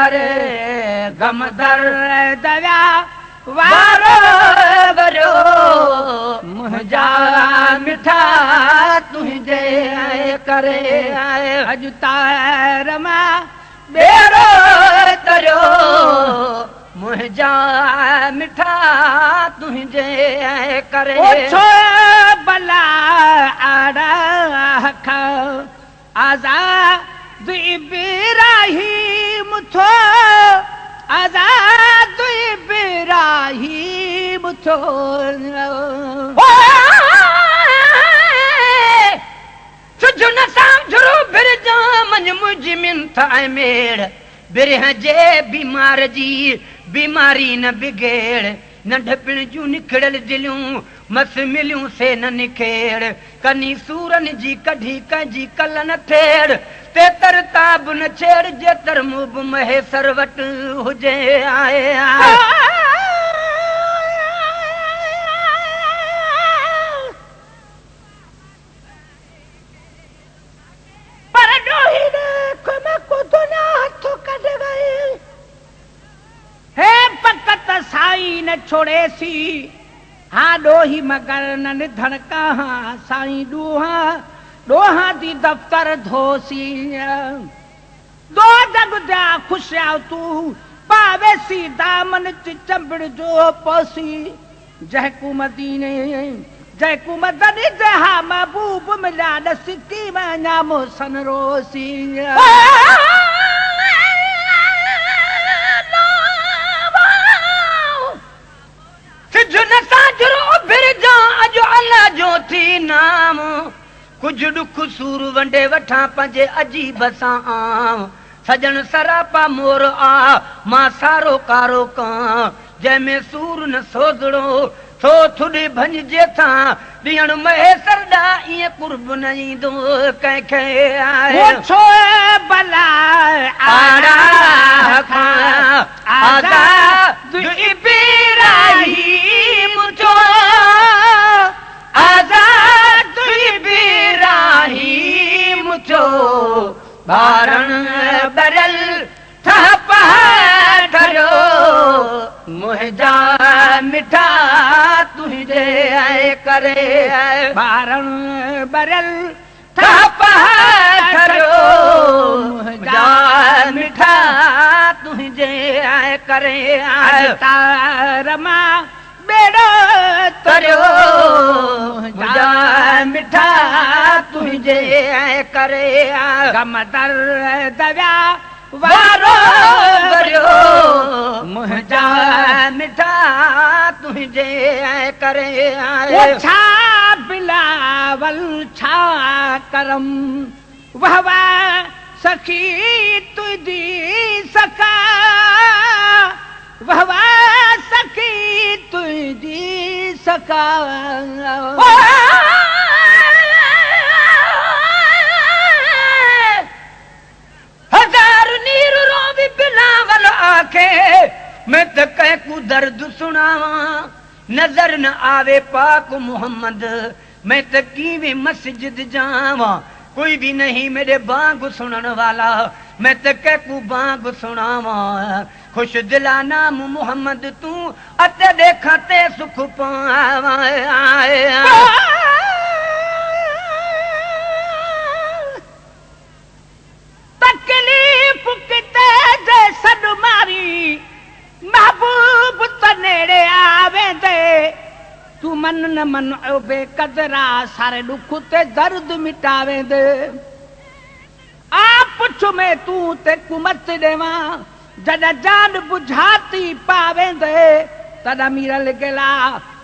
करे गम दर्द विया वारो वरियो मुंहिंजा मिठा तुंहिंजे करे अॼु तार मां बेड़ो तरियो मुंहिंजा मिठा तुंहिंजे करे छो भला आड़ा आज़ाद इब्राहीम थो आज़ाद इब्राहीम थो छुझु न समझो बिरजा मन मुंहिंजी मिंथ ऐं मेड़ बिरह जे बीमार जी बीमारी न बिगेड़ नंढपिण जूं निखड़ल दिलियूं मस मिलियूं से न निखेड़ कनी सूरन जी कढी कंहिंजी कल न ठेड़ तेतर ताब न छेड़ जेतर मुब महेसर वट हुजे आए पर डोही ने को दुनिया हथों कढ गई हे पकत साई न छोड़े सी हाँ डोही मगर न निधन कहाँ साई डोहा दी दफ्तर धोसी दो जग दिया खुशिया तू पावे सी दामन च चंबड़ जो पोसी जहकू मदीने जहकू मदनी जहा महबूब मिला न सिक्की में नामो सन रोसी जो थी नाम कुछ दुख सूर वंडे वठा पंजे अजीब सां आम सजन सरापा मोर आ मां सारो कारो कां जंहिंमें सूर न सोदड़ो सो थुड़ी भंजे था ॾियण महेसर ॾा ईअं कुर्ब न ईंदो कंहिंखे छो भला आड़ा आज़ाद इब्राहीम थो आज़ाद इब्राहीम थो बारण बरल ठह पहाड़ो मुंहिंजा मिठा तुंहिंजे करे बारण बरल ठह पहाड़ो मुंहिंजा मिठा तुंहिंजे करे तार मां बेड़ो तरियो मुंहिंजा मिठा तुंहिंजे करे गम दर्द विया वारो वरियो मुंहिंजा मिठा तुंहिंजे करे छा बिलावल छा करम वाह वाह सखी तुंहिंजी सखा वाह वाह सखी तुंहिंजी सखा हजार नीर रोवी बिलावल आखे मैं त कंहिंकू दर्द सुनावा नजर न आवे पाक मोहम्मद मैं त कीवे मस्जिद जावा कोई भी नहीं मेरे बांग सुनन वाला मैं त कहकू बांग सुनावा खुश दिला नाम मोहम्मद तू अते देखा ते सुख पावा तकलीफ किते जे सद मारी महबूब त नेड़े आवे दे तू मन न मन बेकदरा सारे दुख ते दर्द मिटावे दे आ पुछ में तू ते कुमत देवा जॾहिं जान बुझाती पावे दे तॾहिं मीरल गेला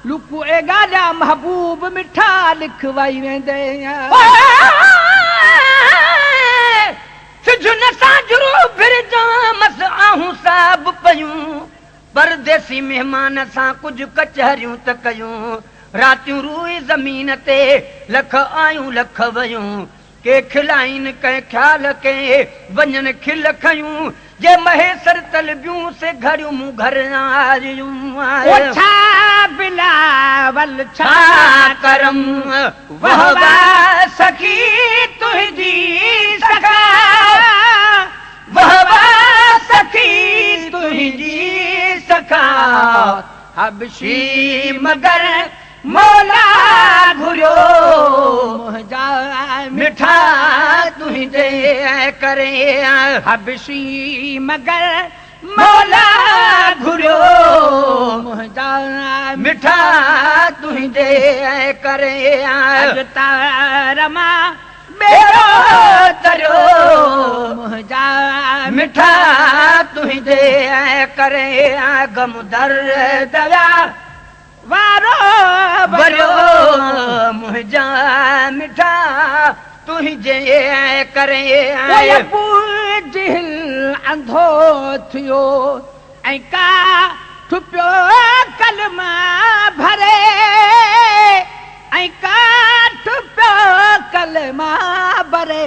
लुकू ए गाजा महबूब मिठा लिखवाई वेंदे सिझ न साजरो फिरजा मस आहूं साब पयूं परदेसी मेहमान सां कुछ कचहरियूं त कयूं रातियूं रूई ज़मीन ते लख आयूं लख वयूं के खिलाइन के ख्याल के वञन खिल खयूं जे महेसर तलबियूं से घरियूं मूं घर आरियूं छा बिलावल छा करम वाह वाह सखी तुंहिंजी सखा वाह वाह सखी तुंहिंजी सखा हबशी मगर मौला घुरियो मुंहिंजा मिठा तुंहिंजे करे हबशी मगर मौला घुरियो मुंहिंजा मिठा तुंहिंजे करे रमा बेड़ो तरियो मुंहिंजा मिठा तुंहिंजे करे गम दर्द वारो भरियो मुंहिंजा मिठा तुंहिंजे करे दिल अंधो थियो ऐं का ठुपियो कलमा भरे ऐं का ठुपियो कलमा भरे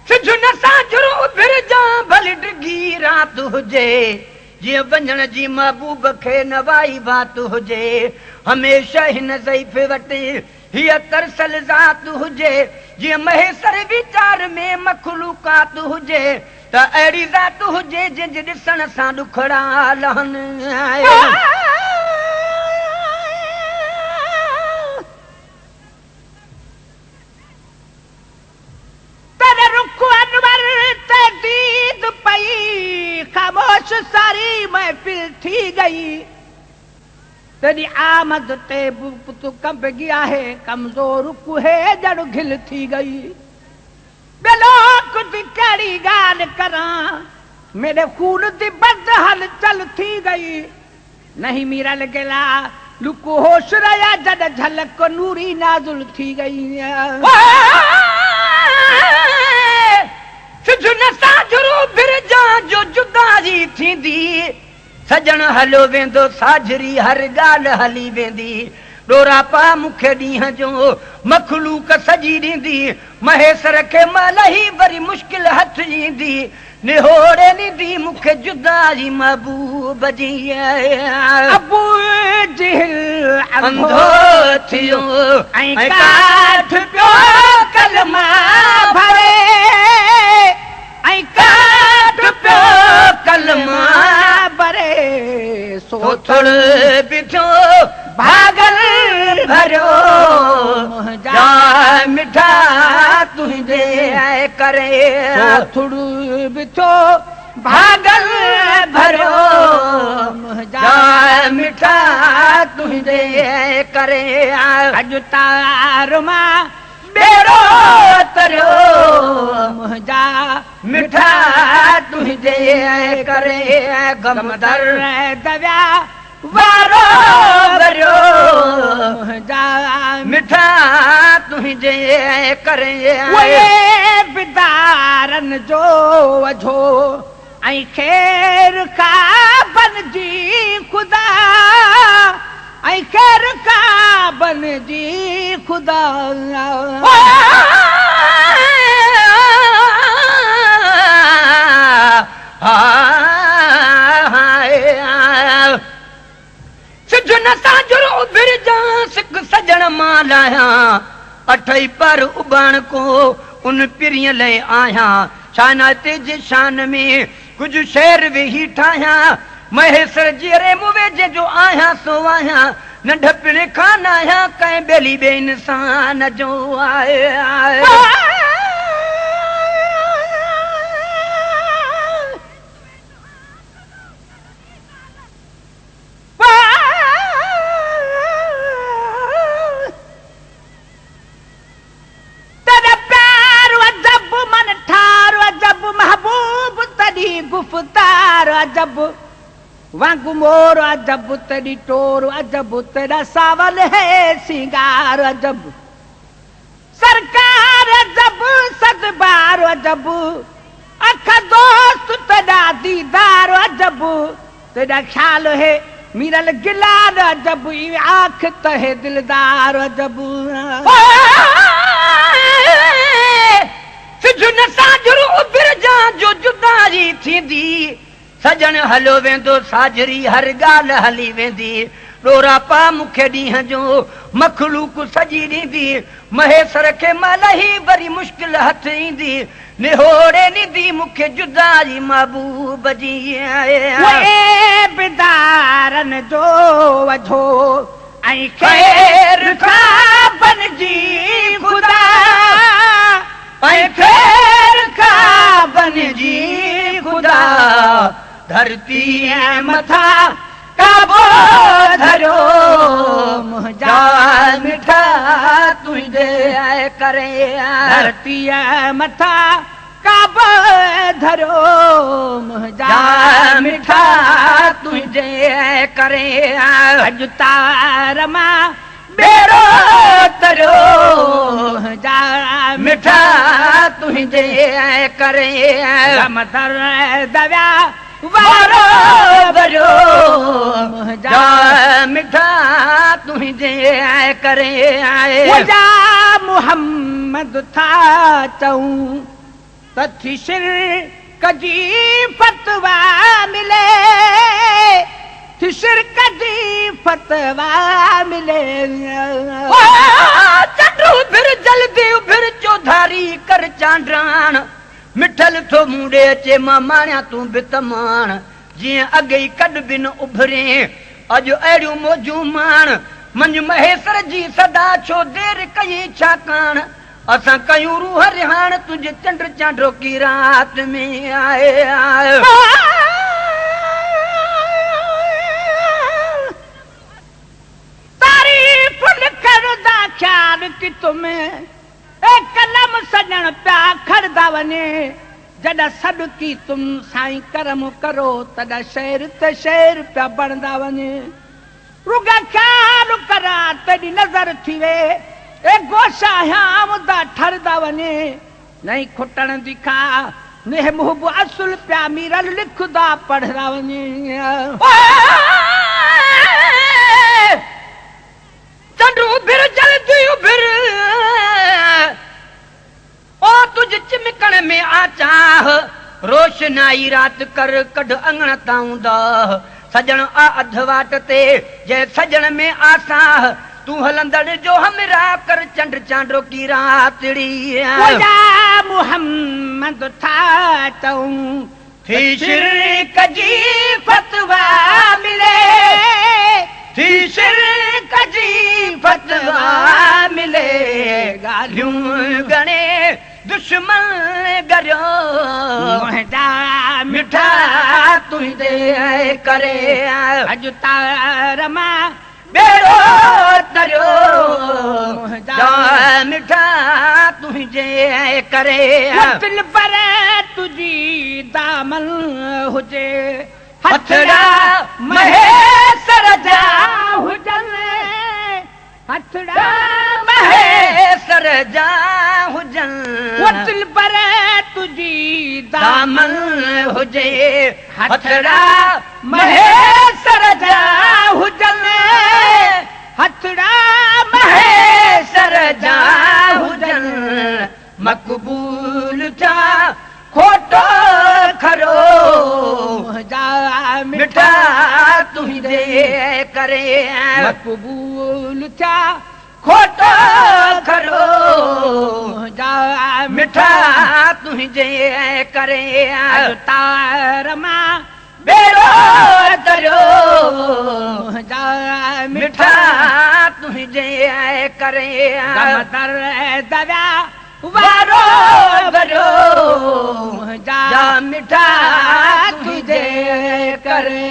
सिज न साजरो बिरजा भली डिगी रात हुजे जीअं वञण जी महबूब खे नवाई बात हुजे हमेशा हिन ज़ईफ़ वटि हीअ तरसल ज़ात हुजे जीअं महेसर वीचार में मखलूकात हुजे त अहिड़ी ज़ात हुजे जंहिंजे ॾिसण सां ॾुखड़ा लहनि खामोश सारी महफिल थी गई तेरी आमद ते तू कंब गया है कमजोर कुहे जड़ घिल थी गई बेलो कुछ कड़ी गाल करा मेरे खून दी बद हल चल थी गई नहीं मीरा लगेला लुको होश रया जद झलक नूरी नाजुल थी गई जो जुदाई थींदी सजण हलो वेंदो साझरी हर ॻाल्हि हली वेंदी डोरा पा मूंखे ॾींहं जो मखलूक सजी ॾींदी महेसर खे महिल ई वरी मुश्किल हथ ईंदी निहोरे ॾींदी मूंखे जुदाई महबूब जी अबू दिल अंधो थियो ऐं काठ पियो कलमा भरे ऐं काठ पियो कलमा भरे सोथड़ बिठो भागल भरियो मुंहिंजा मिठा तुंहिंजे करे सोथड़ बिठो भागल भरियो मुंहिंजा मिठा तुंहिंजे करे अॼु तार मां बेड़ो तरियो मुंहिंजा मिठा तुंहिंजे करे गम दर्द वारो भरियो मुंहिंजा मिठा तुंहिंजे करे बिदारन जो वझो ऐं ख़ैर का बनजी खुदा ऐं ख़ैर का बनजी खुदा सिज न साजरो बिरजा सिक सजण मां लाहियां अठई पर उबाण को उन पिरीअ लाइ आहियां शाना तेज शान में कुझु शेर वेही ठाहियां महेसर जी रेम वेझे जो आहियां सो आहियां नंढपिणे खां न आहियां कंहिं ॿेली ॿिए इंसान जो आहे गुफ्तार अजब वांगु मोर अजब तेरी टोर अजब तेरा सावल है सिंगार अजब सरकार अजब सदबार अजब अख दोस्त तेरा दीदार अजब तेरा ख्याल है मिरल गिलाल अजब आंख तहे दिलदार अजब सिजुन साजरो बिरजा जो जुदाई थींदी सजन हलो वेंदो साजरी हर ॻाल्हि हली वेंदी डोरा पा मूंखे ॾींहं जो मखलूक सजी ॾींदी महेसर खे मलही वरी मुश्किल हथ ईंदी निहोड़े ॾींदी मूंखे जुदाई महबूब जी बिदारन जो वझो ऐं ख़ैर खां बनजी ख़ुदा ऐं ख़ैर खां बनजी ख़ुदा धरती मथा काबो धरो मुंहिंजा मिठा तुंहिंजे करे धरती मथा काबो धरो मुंहिंजा मिठा तुंहिंजे करे अॼु तार मां बेरो तरियो मुंहिंजा मिठा तुंहिंजे करे मदर दविया वारो भरियो मुंहिंजा मिठा तुंहिंजे करे मुंहिंजा मुहम्मद था चऊं त थी शिरक जी फतवा मिले थी शिरक जी फतवा मिले चंडू फिर जल्दी फिर चौधारी कर चांडरान मिठल थो मूंडे अचे मां माणिया तूं बि तमाण जीअं अॻे ई कॾ बि न उभरे अॼु अहिड़ियूं मौजूं माण मंझ महेसर जी सदा छो देर कई छाकाणि असां कयूं रूह रिहाण तुंहिंजे चंड चांडो की रात में आए तारीफ़ करदा ख्याल की तुम्हें कलम सजण पिया खड़दा वञे जॾहिं सॾु की तुम साईं करम करो तॾहिं शेर ते शेर पिया बणंदा वञे रुगा ख्याल करा तॾहिं नज़र थी वे ए गोशा मुदा ठरदा वञे नहीं खुटण दिखा ने मुहब असुल पिया मीरल लिखदा पढ़दा वञे चंडू फिर जल्दी फिर ओ तुझ चिमकण में आचाह रोशनाई रात कर कढ अंगण ताऊं दाह सजण आ अध वाट ते जंहिं सजण में आसाह तूं हलंदड़ जो हमरा कर चंड चांडो की रातड़ी मुहम्मद था चऊं थी शिरक जी फतवा मिले थी शिरक जी फतवा मिले ॻाल्हियूं गणे दुश्मन गरियो मुंहिंजा मिठा तुंहिंजे करे अॼु तार मां बेरो तरियो मुंहिंजा मिठा तुंहिंजे करे दिल पर तुंहिंजी दामन हुजे हथड़ा महेसर जा हुजनि हथड़ा महेसर जा हुजनि दिल पर तुंहिंजी दामन हुजे हथड़ा महेसर जा हुजनि हथड़ा महेसर जा हुजनि मक़बूल जा खोटो खरो मुंहिंजा मिठा तुंहिंजे करे मक़बूल थिया खोटो खरो मुंहिंजा मिठा तुंहिंजे करे तार मां बेरो तरियो मुंहिंजा मिठा तुंहिंजे करे मदर दविया वारो भरियो मुंहिंजा मिठा तुंहिंजे करे